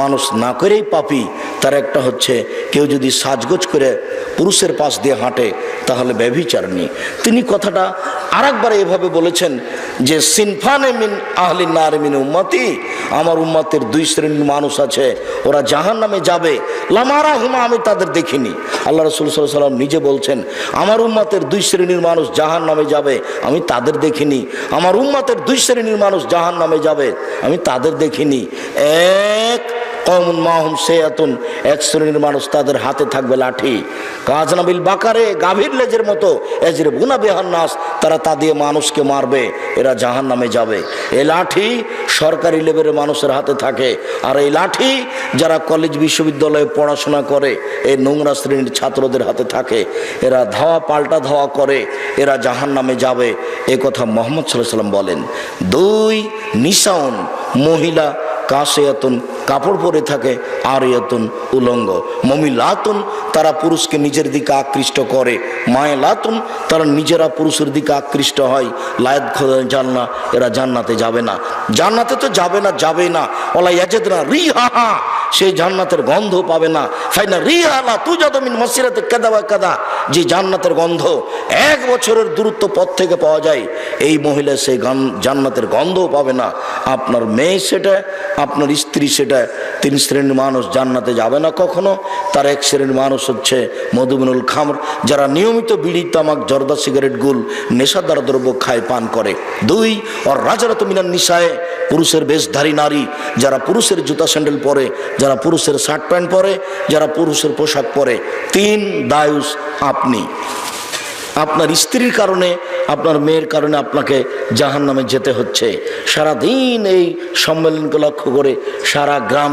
মানুষ না করেই পাপী। তার একটা হচ্ছে কেউ যদি সাজগোজ করে পুরুষের পাশ দিয়ে হাঁটে, তাহলে ব্যভিচারণী। তিনি কথাটা আরেকবার এভাবে বলেছেন যে সিনফানে মিন আহলিন নার মিন উম্মতি, আমার উম্মতের 2 শ্রেণীর মানুষ আছে, ওরা জাহান্নামে যাবে। লামারা হুমা, আমি তাদের দেখিনি। আল্লাহ রাসূল সাল্লাল্লাহু আলাইহি ওয়াসাল্লাম নিজে বলছেন আমার উম্মতের 2 শ্রেণীর মানুষ জাহান্নামে যাবে, আমি তাদের দেখিনি। আমার উম্মতের 2 শ্রেণীর মানুষ জাহান্নামে যাবে, আমি তাদের দেখিনি। এক, কওমুন মাহুম সায়াতুন, 1 শ্রেণীর মানুষ, তাদের হাতে থাকবে লাঠি। কাজনাবিল বাকারে, গাভীর লেজের মতো, এজরিবুনা বিহান নাস, তারা তা দিয়ে মানুষকে মারবে, এরা জাহান্নামে যাবে। এই লাঠি সরকারি লেভেলের মানুষের হাতে থাকে, আর এই লাঠি যারা কলেজ বিশ্ববিদ্যালয়ে পড়াশোনা করে, এই নোংরা শ্রেণীর ছাত্রদের হাতে থাকে। এরা ধাওয়া পাল্টা ধাওয়া করে, এরা জাহান্নামে যাবে। এ কথা মুহাম্মদ সাল্লাল্লাহু আলাইহি ওয়াসাল্লাম বলেন। 2, নিসাউন, মহিলা, কাসিয়াতুন, কাপড় পরে থাকে, আরিয়াতুন, উলঙ্গ, মমিলাতুন, তারা পুরুষকে নিজের দিকে আকৃষ্ট করে, মায়লাতুন, তারা নিজেরা পুরুষের দিকে আকৃষ্ট হয়, লায়াত জান্না, এরা জান্নাতে যাবে না। জান্নাতে তো যাবে না, ওলা ইয়াজিদনা রিহা, সেই জান্নাতের গন্ধ পাবে না। ফাইনা রিহালা তুজাদু মিন মাসিরাতি কাদা ওয়া কাদা, যে জান্নাতের গন্ধ 1 বছরের দূরত্ব পথ থেকে পাওয়া যায়, এই মহিলা সেই জান্নাতের গন্ধও পাবে না। আপনার মেয়ে সেটা, আপনার স্ত্রী সেটা। 3 শ্রেণীর মানুষ জান্নাতে যাবে না কখনো। তার 1 শ্রেণীর মানুষ হচ্ছে মধুমিনুল খামর, যারা নিয়মিত বিড়ি, তামাক, জর্দা, সিগারেট, গুল, নেশাদার দ্রব্য খায়, পান করে। 2, আর রাজারাতু মিনান নিসায়ে, পুরুষের বেশধারী নারী, যারা পুরুষের জুতা স্যান্ডেল পরে, যারা পুরুষের শার্ট প্যান্ট পরে, যারা পুরুষের পোশাক পরে। 3, দায়ুস, আপনি, আপনার স্ত্রীর কারণে, আপনার মেয়ের কারণে আপনাকে জাহান্নামে যেতে হচ্ছে। সারাদিন এই সম্মেলনকে লক্ষ্য করে সারা গ্রাম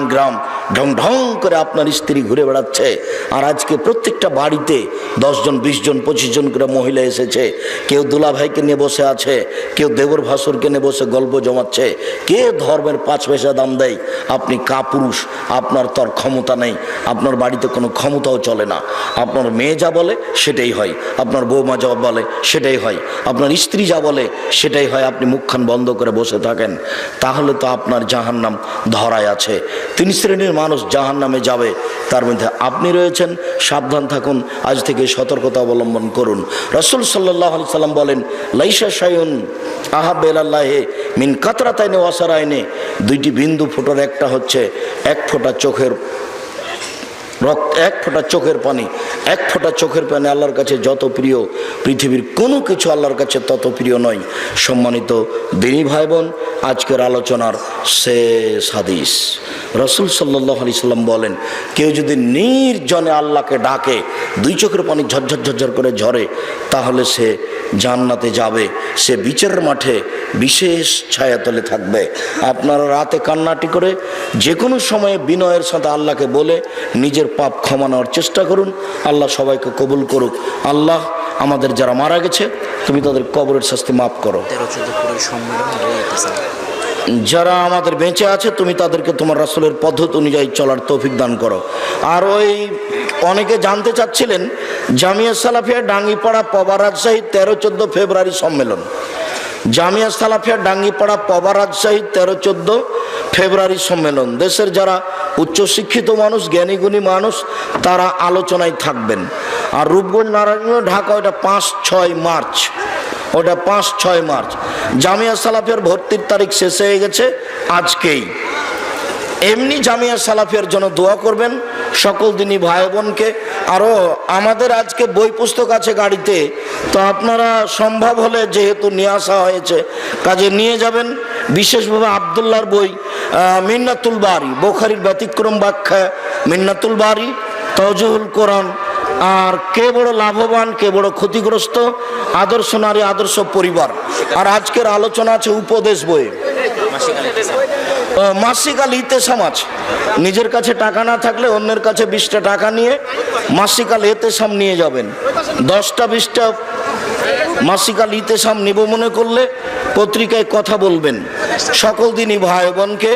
ঢং ঢং করে আপনার স্ত্রী ঘুরে বেড়াচ্ছে। আর আজকে প্রত্যেকটা বাড়িতে 10 জন, 20 জন, 25 জন করে মহিলা এসেছে। কেউ দুলা ভাইকে নিয়ে বসে আছে, কেউ দেবর ভাসুরকে নিয়ে বসে গল্প জমাচ্ছে, কে ধর্মের 5 পয়সা দাম দেয়। আপনি কাপুরুষ, আপনার তো আর ক্ষমতা নেই, আপনার বাড়িতে কোনো ক্ষমতাও চলে না। আপনার মেয়ে যা বলে সেটাই হয়, আপনার বৌমা যা বলে সেটাই হয়, আপনার স্ত্রী যা বলে সেটাই হয়। আপনি মুখখান বন্ধ করে বসে থাকেন, তাহলে তো আপনার জাহান্নাম ধরায় আছে। 3 শ্রেণীর মানুষ জাহান্নামে যাবে, তার মধ্যে আপনি রয়েছেন। সাবধান থাকুন, আজ থেকে সতর্কতা অবলম্বন করুন। রাসূল সাল্লাল্লাহু আলাইহি সাল্লাম বলেন, লাইসা শাইউন আহাব্বা ইলাল্লাহি মিন কাতরাতাইনি ওয়াসারাইনি, 2টি বিন্দু ফোটার একটা হচ্ছে 1 ফোঁটা চোখের রক্ত, 1 ফোঁটা চোখের পানি। 1 ফোঁটা চোখের পানি আল্লাহর কাছে যত প্রিয়, পৃথিবীর কোনো কিছু আল্লাহর কাছে তত প্রিয় নয়। সম্মানিত দিনী ভাই বোন, আজকের আলোচনার শেষ হাদিস, রাসূল সাল্লাল্লাহু আলাইহি সাল্লাম বলেন, কেউ যদি নির্জনে আল্লাহকে ডাকে, 2 চোখের পানি ঝরঝর করে ঝরে, তাহলে সে জান্নাতে যাবে। সে বিচারের মাঠে বিশেষ ছায়াতলে থাকবে। আপনারা রাতে কান্নাটি করে যে কোনো সময়ে বিনয়ের সাথে আল্লাহকে বলে নিজের পাপ ক্ষমা নেওয়ার চেষ্টা করুন। আল্লাহ সবাইকে কবুল করুক। আল্লাহ আমাদের যারা মারা গেছে, তুমি তাদের কবরের শাস্তি মাফ করো। যারা আমাদের বেঁচে আছে, তুমি তাদেরকে তোমার রাসূলের পদ্ধতি অনুযায়ী চলার তৌফিক দান করো। আর ওই অনেকে জানতে চাচ্ছিলেন, জামিয়া সালাফিয়া ডাঙ্গিপাড়া পবা রাজশাহী 13-14 ফেব্রুয়ারি সম্মেলন। জামিয়া সালাফিয়া ডাঙ্গিপাড়া পবা রাজশাহী 13-14 ফেব্রুয়ারি সম্মেলন। দেশের যারা উচ্চশিক্ষিত মানুষ, জ্ঞানীগুণী মানুষ, তারা আলোচনায় থাকবেন। আর রূপগঞ্জ নারায়ণগঞ্জ ঢাকা ওটা 5-6 মার্চ, ওটা 5-6 মার্চ। জামিয়া সালাফিয়ার ভর্তির তারিখ শেষ হয়ে গেছে আজকেই। এমনি জামিয়া সালাফিয়ার জন্য দোয়া করবেন সকল দিনই ভাই বোনকে। আরও আমাদের আজকে বই পুস্তক আছে গাড়িতে, তো আপনারা সম্ভব হলে যেহেতু নিয়ে আসা হয়েছে কাজে নিয়ে যাবেন। বিশেষভাবে আবদুল্লাহর বই মিন্নাতুল বারি, বুখারীর ব্যতিক্রম ব্যাখ্যা মিন্নাতুল বারি, তাওজীহুল কোরআন, আর কে বড় লাভবান কে বড় ক্ষতিগ্রস্ত, আদর্শ নারী আদর্শ পরিবার। আর আজকের আলোচনা আছে উপদেশ বই, মাসিক আল ইতেসাম আছে। নিজের কাছে টাকা না থাকলে অন্যের কাছে 20টা টাকা নিয়ে মাসিক আল ইতেসাম নিয়ে যাবেন। 10টা-20টা মাসিক আল ইতেসাম নিব মনে করলে পত্রিকায় কথা বলবেন। সকল দিনই ভাই বোনকে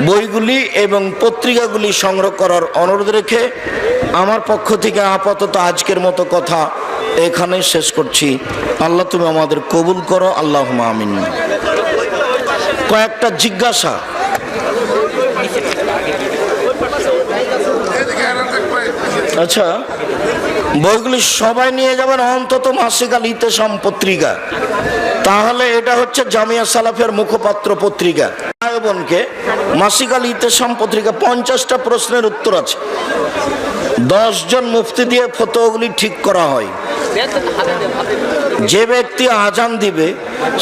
বইগুলি এবং পত্রিকাগুলি সংগ্রহ করার অনুরোধ রেখে আমার পক্ষ থেকে আপাতত আজকের মতো কথা এখানে শেষ করছি। আল্লাহ তুমি আমাদের কবুল করো, আল্লাহুম্মা আমিন। কয়েকটা জিজ্ঞাসা। আচ্ছা, বইগুলি সবাই নিয়ে যাবেন অন্তত মাসিক আল ইতেসাম পত্রিকা, তাহলে এটা হচ্ছে জামিয়া সালাফিয়ার মুখপাত্র পত্রিকা। ভাই বোনকে মাসিক আল ইতেসাম পত্রিকা 50টা প্রশ্নের উত্তর আছে। 10 জন মুফতি দিয়ে ফতোয়াগুলি ঠিক করা হয়। যে ব্যক্তি আজান দিবে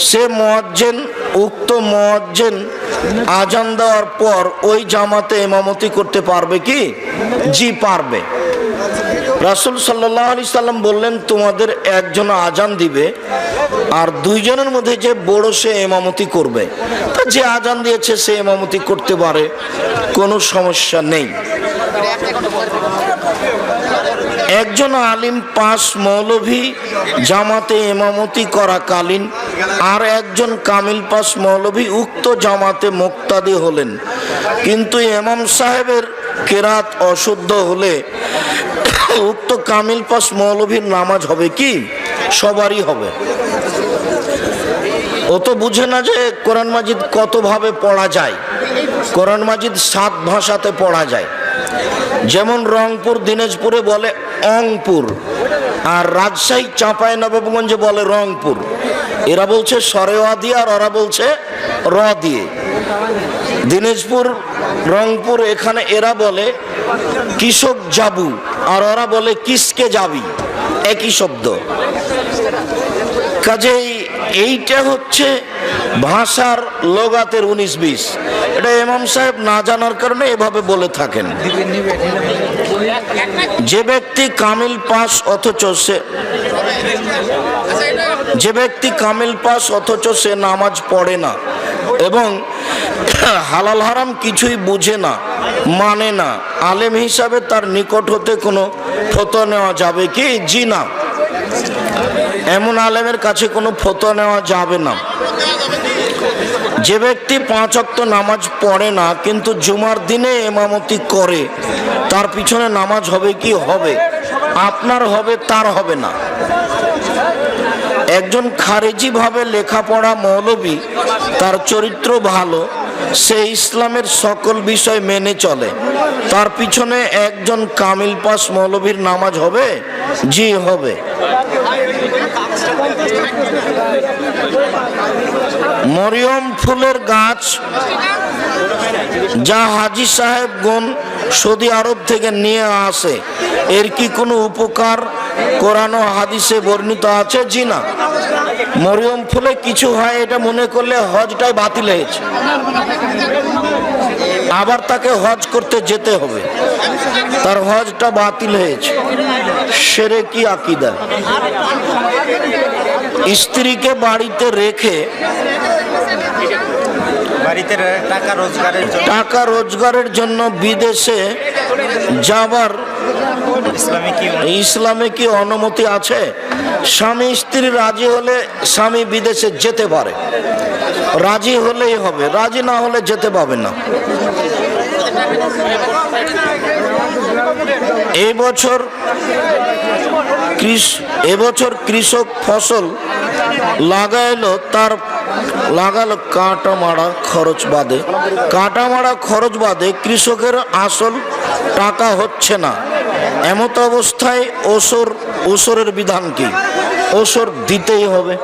সে মুয়াজ্জিন, উক্ত মুয়াজ্জিন আজান দেওয়ার পর ওই জামাতে ইমামতি করতে পারবে কি? জি পারবে। রাসূল সাল্লাল্লাহু আলাইহি সাল্লাম বললেন, তোমাদের একজন আজান দিবে আর 2 জনের মধ্যে যে বড় সে ইমামতি করবে। তা যে আজান দিয়েছে সে ইমামতি করতে পারে, কোনো সমস্যা নেই। একজন আলিম পাস মৌলভী জামাতে ইমামতি করাকালীন আর একজন কামিল পাস মৌলভী উক্ত জামাতে মুক্তাদি হলেন, কিন্তু ইমাম সাহেবের কেরাত অশুদ্ধ হলে উক্ত কামিল পাস মৌলভীর নামাজ হবে কি? সবারই হবে। ও তো বুঝে না যে কোরআন মাজিদ কতভাবে পড়া যায়। কোরআন মাজিদ 7 ভাষাতে পড়া যায়। যেমন রংপুর দিনাজপুরে বলে অংপুর, আর রাজশাহী চাঁপাইনবাবগঞ্জে বলে রংপুর। এরা বলছে সরেওয়া দিয়ে আর ওরা বলছে র দিয়ে। দিনাজপুর রংপুর এখানে এরা বলে কৃষক যাবু আর ওরা বলে কিসকে যাবি, একই শব্দ। কাজেই এইটা হচ্ছে ভাষার লোগাতের 19-20। এটা ইমাম সাহেব না জানার কারণে এভাবে বলে থাকেন। যে ব্যক্তি কামিল পাস অথচ সে নামাজ পড়ে না এবং হালাল হারাম কিছুই বুঝে না, মানে না, আলেম হিসাবে তার নিকট হতে কোনো ফতোয়া নেওয়া যাবে কি? জি না, এমন আলেমের কাছে কোনো ফতোয়া নেওয়া যাবে না। যে ব্যক্তি 5 ওয়াক্ত নামাজ পড়ে না কিন্তু জুমার দিনে ইমামতি করে, তার পিছনে নামাজ হবে কি? হবে। আপনার হবে, তার হবে না। একজন খারেজি ভাবে লেখাপড়া মৌলবী, তার চরিত্র ভালো, সে ইসলামের সকল বিষয় মেনে চলে, তার পিছনে একজন কামিল পাস মৌলবীর নামাজ হবে? জি হবে। মরিয়ম ফুলের গাছ যা হাজী সাহেবগণ সৌদি আরব থেকে নিয়ে আসে, এর কি কোনো উপকার কোরআন ও হাদিসে বর্ণিত আছে? জি না। মরিয়ম ফুলে কিছু হয় এটা মনে করলে হজটাই বাতিল হয়েছে, আবার তাকে হজ করতে যেতে হবে, তার হজটা বাতিল হয়েছে। শিরকি আকীদা। স্ত্রীকে বাড়িতে রেখে টাকা রোজগারের জন্য বিদেশে যাবার ইসলামে কি অনুমতি আছে? স্বামী স্ত্রী রাজি হলে স্বামী বিদেশে যেতে পারে, রাজি হলেই হবে, রাজি না হলে যেতে পাবে না। এবছর কৃষক ফসল লাগাইলো, তার লাগালো কাটা মারা খরচ বাদে। কাটা মারা খরচ বাদে কৃষকের আসল টাকা হচ্ছে না, এমত অবস্থায় ওসরের বিধান কি? ওসর দিতেই হবে।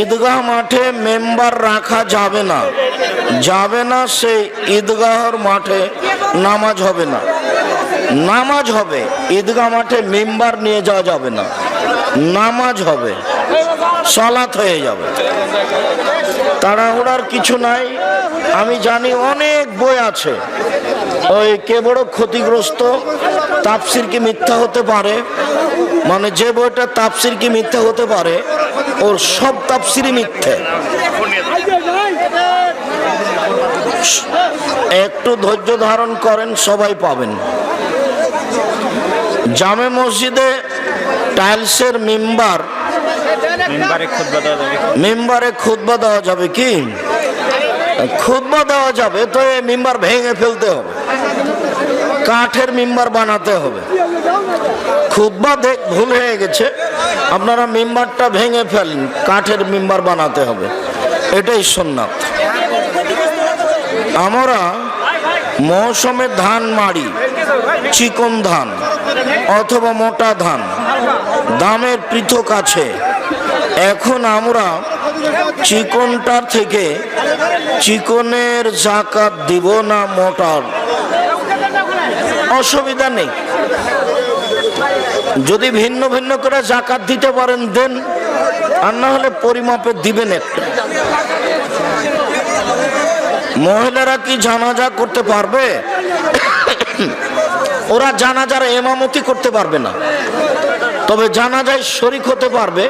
ঈদগাহ মাঠে মেম্বার রাখা যাবে না, যাবে না, সেই ঈদগাহর মাঠে নামাজ হবে না। নামাজ হবে, ঈদগাহ মাঠে মেম্বার নিয়ে যাওয়া যাবে না, নামাজ হবে, সালাত হয়ে যাবে। তাড়াহুড়ার কিছু নাই। আমি জানি অনেক বই আছে, ওই কে বড় ক্ষতিগ্রস্ত, তাফসির কি মিথ্যা হতে পারে, মানে যে বইটা তাফসির কি মিথ্যা হতে পারে ওর সব তাফসিরই মিথ্যে। একটু ধৈর্য ধারণ করেন, সবাই পাবেন। জামে মসজিদে টাইলসের মেম্বারে খুতবা দেওয়া যাবে কি? খুতবা দেওয়া যাবে তো এই মেম্বার ভেঙে ফেলতে হবে, কাঠের মেম্বার বানাতে হবে। খুতবা ভুল হয়ে গেছে, আপনারা মেম্বারটা ভেঙে ফেলেন, কাঠের মেম্বার বানাতে হবে, এটাই সুন্নাত। আমরা মৌসুমে ধান মাড়ি, চিকন ধান অথবা মোটা ধান, দামের পৃথক আছে। এখন আমরা চিকনটার থেকে চিকনের জাকাত দিব না মোটার? অসুবিধা নেই, যদি ভিন্ন ভিন্ন করে জাকাত দিতে পারেন দেন, আর না হলে পরিমাপে দিবেন একটা। মহিলারা কি জানাজা করতে পারবে? ওরা জানাজার ইমামতি করতে পারবে না, তবে জানাজায় শরীক হতে পারবে,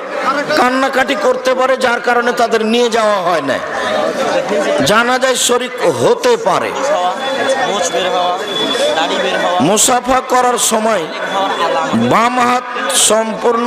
কান্নাকাটি করতে পারে, যার কারণে তাদের নিয়ে যাওয়া হয় না। জানাজায় শরীক হতে পারে। মুসাফা করার সময় বাম হাত সম্পূর্ণ